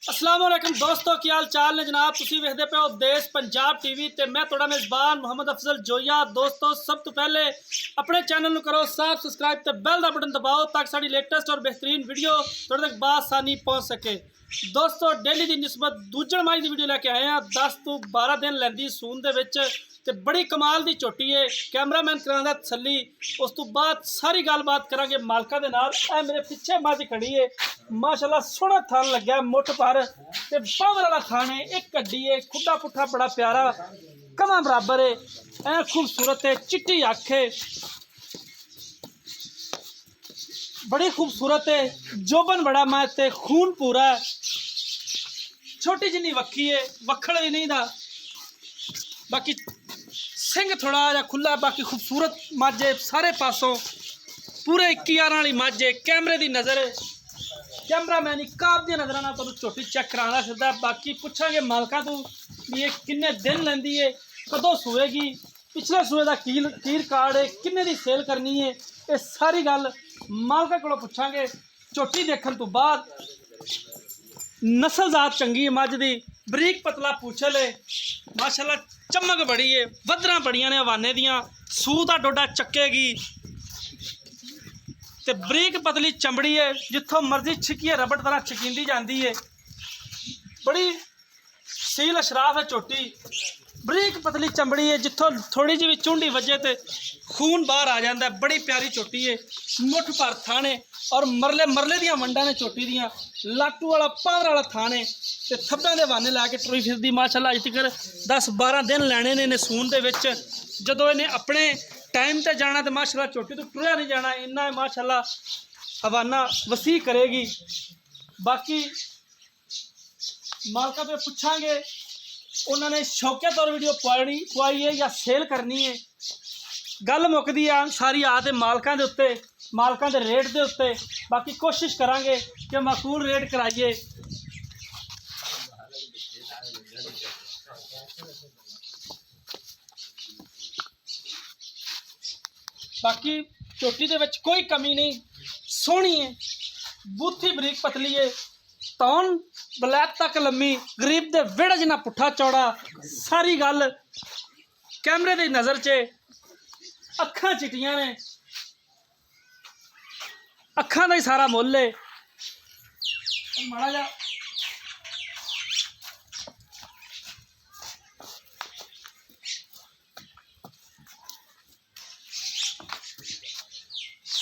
अस्सलाम वालेकुम दोस्तों, की हाल चाल ने जनाब। तुसी वेखदे पे हो देश पंजाब टीवी ते मैं तुहाडा मेज़बान मोहम्मद अफजल जोया। दोस्तों सब तो पहले अपने चैनल नूं करो सब्सक्राइब ते बेल दा बटन दबाओ ताकि साडी लेटेस्ट और बेहतरीन वीडियो तुहाडे तक बासानी पहुँच सके। दोस्तों डेली की निस्बत दूजण माई की वीडियो लैके आए हैं। 10 तो 12 दिन लैंदी सून दे विच ते बड़ी कमाल की झोटी है। कैमरामैन करांदा तसल्ली, उस तो बाद सारी गलबात करांगे मालका दे नाल। ए मेरे पिछे मझ खड़ी है, माशाल्लाह सोहना थान लग्या, मुठ पर ते पावर वाला थान है। एक कड्डी है, खुदा पुट्ठा बड़ा प्यारा कमा बराबर है। ऐ खूबसूरत है, चिट्टी अख है, बड़ी खूबसूरत है। जोबन बड़ा मैच है, खून पूरा है। छोटी जिन्नी वक्की है, वखड़ भी नहीं दा। बाकी सिंह थोड़ा जा खुला, बाकी खूबसूरत मझ है सारे पासों। पूरे 21 वाली मझ है। कैमरे की नज़र है, कैमरा मैन काब दी नज़र ना तुहानूं झोटी चेक कराना सीधा। बाकी पुछांगे मालका तो भी ये किन्ने दिन लैंदी है, कदों सूएगी, पिछले सूए का की रिकॉर्ड है, किन्ने दी सेल करनी है, ये सारी गल मालका कोलों पुछांगे। झोटी देखने तो बाद नस्लजात चंगी है मझ दी, बरीक पतला पूछल है, माशाल्लाह चमक बड़ी है, वधरां बड़ियां ने हवाने दियां। सूह दा डोडा चक्केगी ते बरीक पतली चमड़ी है, जिथों मर्जी छिकिए रबड़ तरह छकींदी जाती है। बड़ी सील अशराफ है झोटी, बरीक पतली चमड़ी है, जिथों थोड़ी जी भी चुंडी वजे तो खून बाहर आ जाता है। बड़ी प्यारी झोटी है, मुठ भर थाने और मरले मरले दियां वंडा ने झोटी दियां। लाटू वाला पावर वाला थाने ते थब्बे दे बहाने लैके टुरी फिरदी। माशाल्लाह अज तक 10-12 दिन लैने ने सून दे विच। जदों इन्हें अपने टाइम ते जाना तो माशाल्लाह झोटी तो टुरिया नहीं जाना, इन्ना माशाल्लाह हवाना वसी करेगी। बाकी मालका तो पुछांगे उन्होंने शौकिया तौर वीडियो पवाई है या सेल करनी है। गल मुकदी आ सारी आते मालकां दे उत्ते, मालकां दे रेट दे उत्ते। बाकी कोशिश करांगे कि माकूल रेट कराइए। बाकी झोटी दे विच कोई कमी नहीं, सोहनी है, बूथी बरीक पतली है, तौन बलैक तक लम्मी, गरीब दे वेड़ा जिन्ना पुट्ठा चौड़ा। सारी गल कैमरे की नज़र च। अखां चिट्टियां ने, अखां का ही सारा मुल है। माड़ा जा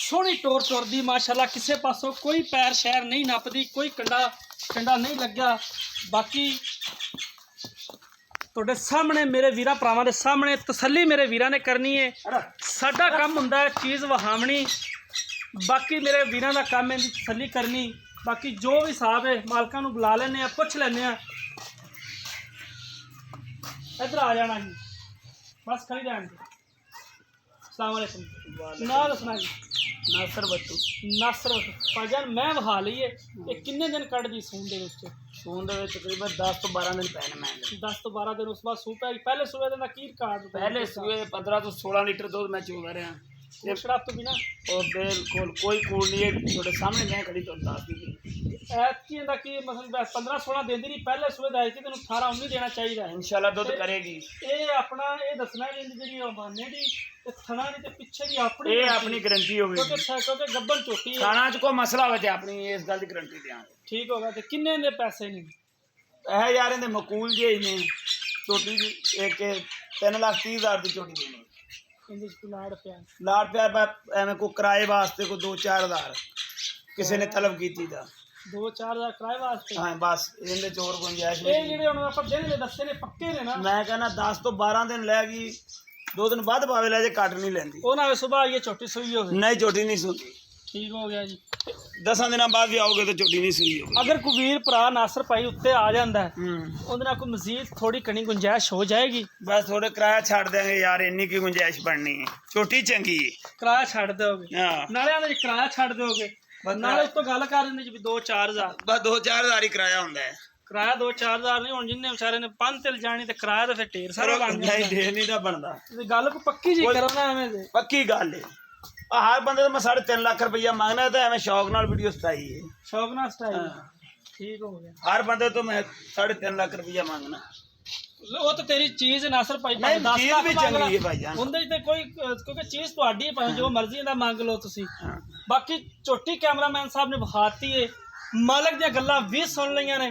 सोहनी टोर टुरदी माशाल्लाह, किसी पासों कोई पैर शैर नहीं नपदी, कोई कंडा कंडा नहीं लग्या। बाकी तुहाडे सामने मेरे वीरां भरावां दे सामने तसल्ली मेरे वीरां ने करनी है। साडा काम हुंदा है चीज़ वहावनी, बाकी मेरे वीरां दा काम है तसल्ली करनी। बाकी जो भी हिसाब है मालकां नूं बुला लैने आ, पुछ लैने आ। इधर आ जाना जी, बस खड़ी रहन दे। अस्सलाम वालेकुम, ना दसना जी। नासर बट्टू नासर भाईजान मैं वहा लीए, ये किन्ने दिन कट दी सून दे विच? सून दे विच तकरीबन 10 तो 12 दिन पैने मैं 10 तो 12 दिन, उस बाद सूह पै गई। पहले सूए दिन की रिकॉर्ड? पहले सूए 15 तो 16 लीटर दूध मैं चोदा रहा। शराब तो बिना और बिल्कुल कोई कूड़ नहीं है, थोड़े सामने मैं खड़ी तो दस दी ऐतकी दा की मतलब 15-16 देंदी नहीं, पहले सूए दा ऐतकी तेनू 18-19 देना चाहिए। इंशाल्लाह दूध करेगी। ये अपना ये दसना कि जी बाने दी ते थना दी ते पिछे दी अपनी, ये अपनी गारंटी होगी क्योंकि गब्बन झोटी है। खाना च कोई मसला हो ते अपनी इस गल दी गारंटी देंगे। ठीक होगा। ते किन्ने दे पैसे नहीं? है यार इहदे मकूल जे ही ने छोटी दी एक 3,30,000 दी छोटी देनी। इंदे च लाड़ प्यार लाड़ प्यार एवं कोई किराए वास्ते कोई 2-4 हज़ार किसी ने तलब की दा 2-4 हज़ार किराए वास्ते। हाँ बस इहदे च होर गुंजाइश ये नहीं। जेडे हुण आपां दिन दे दस्से ने पक्के ने ना, मैं कहना 10 तो 12 दिन लैगी, 2 दिन बाद पावे लै जे कट नहीं लैंदी। वो ना सुबह आइए छोटी सुई हो गई। नहीं चोटी नहीं सुनती। ठीक हो गया जी। 10 दिन बाद भी आओगे तो चोटी नहीं सुई होगी। अगर कोई वीर भरा नासर भाई उत्ते आ जाता है, ਉਹਦੇ ਨਾਲ कोई मजीद थोड़ी कनी गुंजाइश हो जाएगी। बस थोड़े किराया छड़ देंगे यार, इन्नी की गुंजाइश बननी है। छोटी चंगी है, किराया छड़ दोगे? हाँ नाले आने किराया छड़ दोगे, नाले उस तो गल कर रहे जी 2-4 हज़ार। बस 2-4 हज़ार ही किराया होंदा है। किराया 2-4 हज़ार नहीं, हुण जिन्ने बेचारे ने 5 तिल जानी ते किराया तो फिर ढेर सारा बन नहीं जाता। ढेर नहीं दा बनदा। गल को पक्की जी करना एवें दे पक्की गल है। हर बंदे तो मैं 3.5 लाख रुपया मांगना है, तो एवं शौक नाल वीडियो सटाई है। शौक ना स्टाइल ठीक हो गया। हर बंदे तो मैं 3.5 लाख रुपया मांगना। ਉਹ ਤਾਂ ਤੇਰੀ ਚੀਜ਼ ਨਾਸਰ ਭਾਈ ਨਹੀਂ, 10 ਚੀਜ਼ ਲੱਖ ਵੀ ਮੰਗ ਲਾ ਚੰਗੀ ਹੈ ਭਾਈਜਾਨ। ਉਹਦੇ 'ਚ ਤੇ ਕੋਈ ਕਿਉਂਕਿ ਚੀਜ਼ ਤੁਹਾਡੀ ਹੈ, ਭਾਵੇਂ ਜੋ ਮਰਜ਼ੀ ਦਾ ਮੰਗ ਲਓ ਤੁਸੀਂ। ਹਾਂ। ਬਾਕੀ ਝੋਟੀ ਕੈਮਰਾਮੈਨ ਸਾਹਿਬ ਨੇ ਵਿਖਾਤੀ ਏ, ਮਾਲਕ ਦੀਆਂ ਗੱਲਾਂ ਵੀ ਸੁਣ ਲਈਆਂ ਨੇ।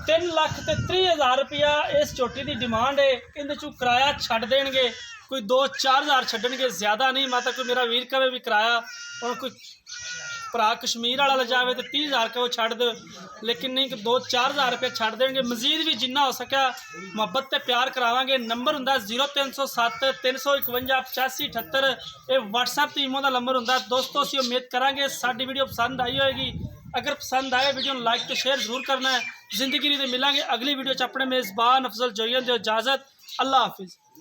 3,30,000 ਰੁਪਇਆ ਇਸ ਝੋਟੀ ਦੀ ਡਿਮਾਂਡ ਹੈ। ਇਹਦੇ 'ਚੋਂ ਕਿਰਾਇਆ ਛੱਡ ਦੇਣਗੇ, ਕੋਈ 2-4 ਹਜ਼ਾਰ ਛੱਡਣਗੇ, ਜ਼ਿਆਦਾ ਨਹੀਂ। ਮਾਤਾ ਕੋਈ ਮੇਰਾ ਵੀਰ ਕਵੇ ਵੀ ਕਿਰਾਇਆ ਹੁਣ ਕੋਈ ਭਰਾ ਕਸ਼ਮੀਰ ਵਾਲਾ ਲੈ ਜਾਵੇ ਤੇ 30,000 ਕਹੋ ਛੱਡ ਦਿਓ, ਲੇਕਿਨ ਨਹੀਂ ਕਿ 2-4 ਹਜ਼ਾਰ ਰੁਪਏ ਛੱਡ ਦੇਣਗੇ। ਮਜ਼ੀਦ ਵੀ ਜਿੰਨਾ ਹੋ ਸਕਿਆ ਮੁਹੱਬਤ ਤੇ ਪਿਆਰ ਕਰਾਵਾਂਗੇ। ਨੰਬਰ ਹੁੰਦਾ 0307 351 8578। ਇਹ WhatsApp ਤੇ ਈਮੋ ਦਾ ਨੰਬਰ ਹੁੰਦਾ। ਦੋਸਤੋ ਅਸੀਂ ਉਮੀਦ ਕਰਾਂਗੇ ਸਾਡੀ ਵੀਡੀਓ ਪਸੰਦ ਆਈ ਹੋਏਗੀ। अगर पसंद आए वीडियो में लाइक तो शेयर जरूर करना है। जिंदगी नहीं तो मिलेंगे अगली वीडियो च अपने मेज़बान अफजल जोइया दे इजाज़त। अल्लाह हाफिज़।